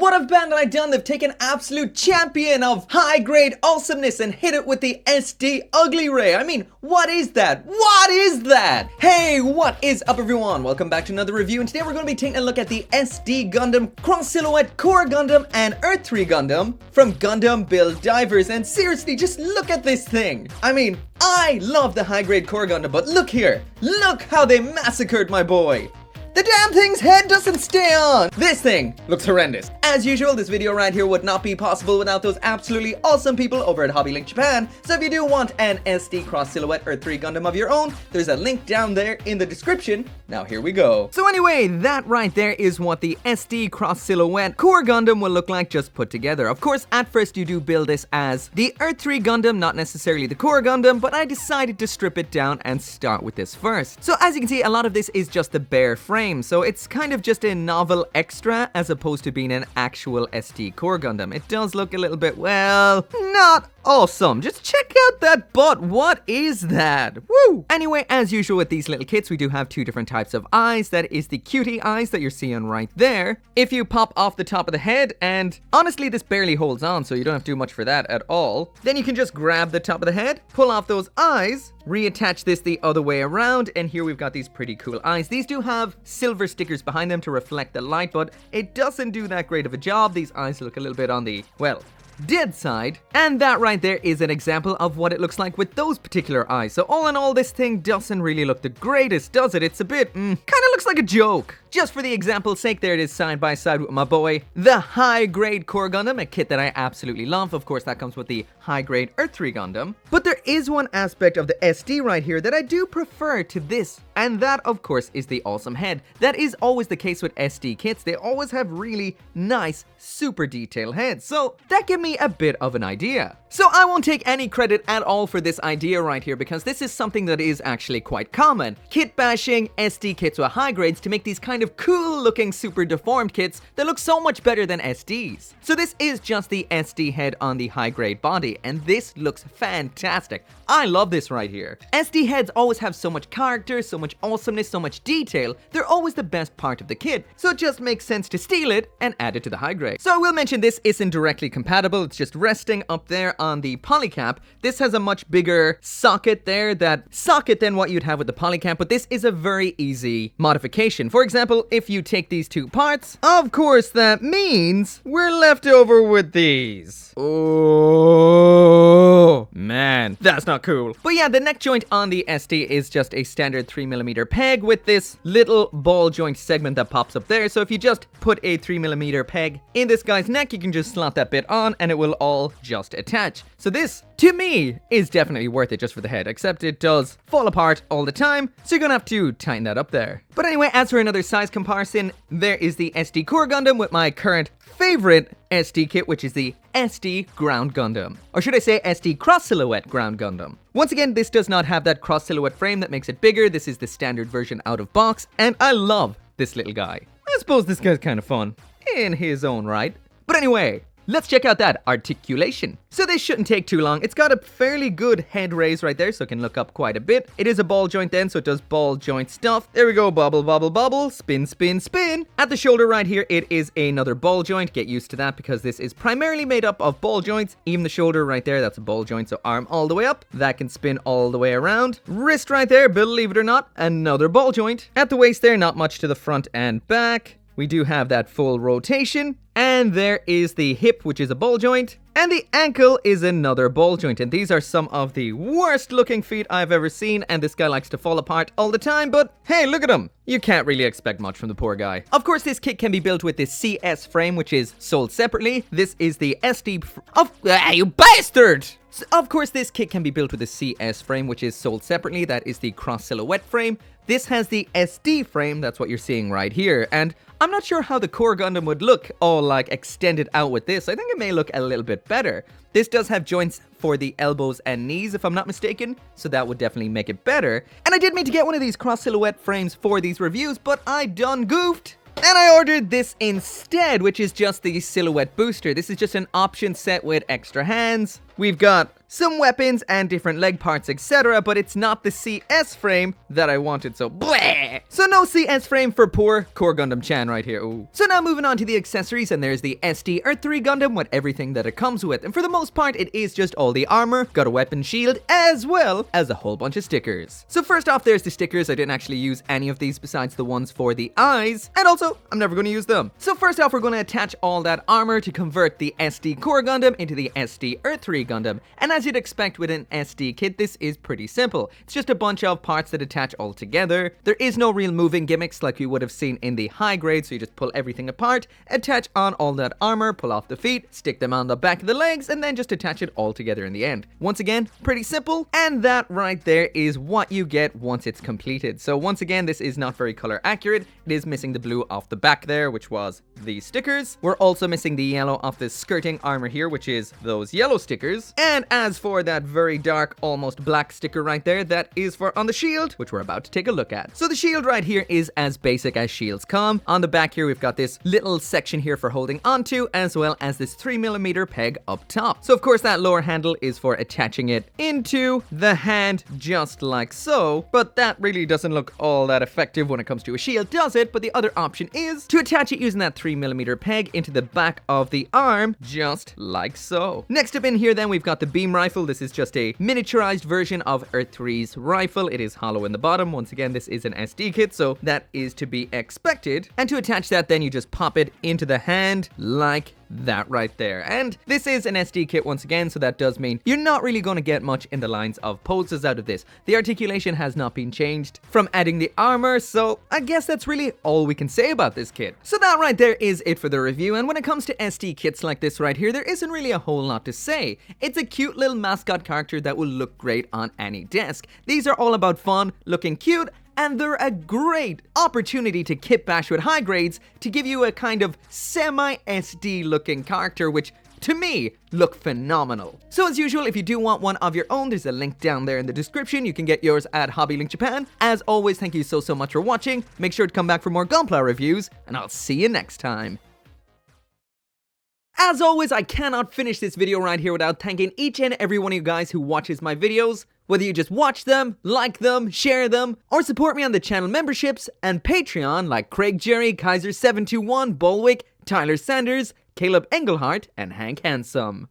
What have band I done? They've taken absolute champion of high grade awesomeness and hit it with the SD ugly ray. I mean, what is that? What is that? Hey, what is up everyone? Welcome back to another review, and today we're going to be taking a look at the SD Gundam Cross Silhouette Core Gundam and Earth 3 Gundam from Gundam Build Divers. And seriously, just look at this thing. I mean, I love the high grade Core Gundam, but look here. Look how they massacred my boy. The damn thing's head doesn't stay on! This thing looks horrendous. As usual, this video right here would not be possible without those absolutely awesome people over at Hobby Link Japan. So if you do want an SD Cross Silhouette Earth 3 Gundam of your own, there's a link down there in the description. Now here we go. So anyway, that right there is what the SD Cross Silhouette Core Gundam will look like just put together. Of course, at first you do build this as the Earth 3 Gundam, not necessarily the Core Gundam, but I decided to strip it down and start with this first. So as you can see, a lot of this is just the bare frame. So it's kind of just a novel extra as opposed to being an actual SD Core Gundam. It does look a little bit, well, not awesome. Just check out that butt. What is that? Woo! Anyway, as usual with these little kits, we do have two different types of eyes. That is the cutie eyes that you're seeing right there. If you pop off the top of the head, and honestly this barely holds on, so you don't have to do much for that at all, then you can just grab the top of the head, pull off those eyes, reattach this the other way around, and here we've got these pretty cool eyes. These do have silver stickers behind them to reflect the light, but it doesn't do that great of a job. These eyes look a little bit on the, well, dead side. And that right there is an example of what it looks like with those particular eyes. So all in all, this thing doesn't really look the greatest, does it? It's a bit, kind of looks like a joke. Just for the example's sake, there it is side by side with my boy, the high-grade Core Gundam, a kit that I absolutely love. Of course, that comes with the high-grade Earth 3 Gundam. But there is one aspect of the SD right here that I do prefer to this, and that, of course, is the awesome head. That is always the case with SD kits. They always have really nice, super detailed heads. So that gave me a bit of an idea. So I won't take any credit at all for this idea right here, because this is something that is actually quite common. Kit bashing SD kits with high grades to make these kind of cool looking super deformed kits that look so much better than SDs. So this is just the SD head on the high grade body, and this looks fantastic. I love this right here. SD heads always have so much character, so much awesomeness, so much detail. They're always the best part of the kit, so it just makes sense to steal it and add it to the high grade. So I will mention this isn't directly compatible. It's just resting up there on the polycap. This has a much bigger socket there, than what you'd have with the polycap, but this is a very easy modification. For example, if you take these two parts, of course that means we're left over with these. Oh man, that's not cool. But yeah, the neck joint on the SD is just a standard 3mm peg with this little ball joint segment that pops up there. So if you just put a 3mm peg in this guy's neck, you can just slot that bit on and it will all just attach. So this, to me, is definitely worth it just for the head, except it does fall apart all the time, so you're gonna have to tighten that up there. But anyway, as for another size comparison, there is the SD Core Gundam with my current favorite SD kit, which is the SD Ground Gundam. Or should I say SD Cross Silhouette Ground Gundam. Once again, this does not have that cross silhouette frame that makes it bigger. This is the standard version out of box, and I love this little guy. I suppose this guy's kind of fun in his own right. But anyway, let's check out that articulation. So this shouldn't take too long. It's got a fairly good head raise right there, so it can look up quite a bit. It is a ball joint then, so it does ball joint stuff. There we go, bobble, bobble, bobble, spin, spin, spin. At the shoulder right here, it is another ball joint. Get used to that because this is primarily made up of ball joints. Even the shoulder right there, that's a ball joint, so arm all the way up. That can spin all the way around. Wrist right there, believe it or not, another ball joint. At the waist there, not much to the front and back. We do have that full rotation. And there is the hip, which is a ball joint. And the ankle is another ball joint. And these are some of the worst looking feet I've ever seen. And this guy likes to fall apart all the time. But hey, look at him. You can't really expect much from the poor guy. Of course, this kit can be built with this CS frame, which is sold separately. This is the SD... you bastard! So, of course, this kit can be built with a CS frame, which is sold separately. That is the Cross Silhouette frame. This has the SD frame. That's what you're seeing right here. And I'm not sure how the Core Gundam would look all like extended out with this. I think it may look a little bit better. This does have joints for the elbows and knees, if I'm not mistaken, so that would definitely make it better. And I did mean to get one of these cross silhouette frames for these reviews, but I done goofed. And I ordered this instead, which is just the silhouette booster. This is just an option set with extra hands, we've got some weapons and different leg parts, etc., but it's not the CS frame that I wanted, so bleh! So no CS frame for poor Core Gundam Chan right here. Ooh. So now moving on to the accessories, and there's the SD Earth 3 Gundam with everything that it comes with, and for the most part it is just all the armor, got a weapon shield, as well as a whole bunch of stickers. So first off, there's the stickers. I didn't actually use any of these besides the ones for the eyes, and also I'm never going to use them. So first off, we're going to attach all that armor to convert the SD Core Gundam into the SD Earth 3 Gundam, and as you'd expect with an SD kit, this is pretty simple. It's just a bunch of parts that attach all together. There is no real moving gimmicks like you would have seen in the high grade, so you just pull everything apart, attach on all that armor, pull off the feet, stick them on the back of the legs, and then just attach it all together in the end. Once again, pretty simple, and that right there is what you get once it's completed. So once again, this is not very color accurate. It is missing the blue off the back there, which was the stickers. We're also missing the yellow off the skirting armor here, which is those yellow stickers. And as for that very dark, almost black sticker right there, that is for on the shield, which we're about to take a look at. So the shield right here is as basic as shields come. On the back here, we've got this little section here for holding onto, as well as this 3mm peg up top. So of course that lower handle is for attaching it into the hand, just like so, but that really doesn't look all that effective when it comes to a shield, does it? But the other option is to attach it using that 3mm peg into the back of the arm, just like so. Next up in here then, we've got the beam rifle. This is just a miniaturized version of Earth 3's rifle. It is hollow in the bottom. Once again, this is an SD kit, so that is to be expected. And to attach that, then you just pop it into the hand like that right there. And this is an SD kit once again, so that does mean you're not really going to get much in the lines of poses out of this. The articulation has not been changed from adding the armor, so I guess that's really all we can say about this kit. So that right there is it for the review, and when it comes to SD kits like this right here, there isn't really a whole lot to say. It's a cute little mascot character that will look great on any desk. These are all about fun, looking cute, and they're a great opportunity to kit bash with high grades to give you a kind of semi-SD looking character, which to me look phenomenal. So as usual, if you do want one of your own, there's a link down there in the description. You can get yours at Hobby Link Japan. As always, thank you so much for watching. Make sure to come back for more gunpla reviews, and I'll see you next time. As always, I cannot finish this video right here without thanking each and every one of you guys who watches my videos. Whether you just watch them, like them, share them, or support me on the channel memberships and Patreon like Craig Jerry, Kaiser721, Bolwick, Tyler Sanders, Caleb Engelhart, and Hank Handsome.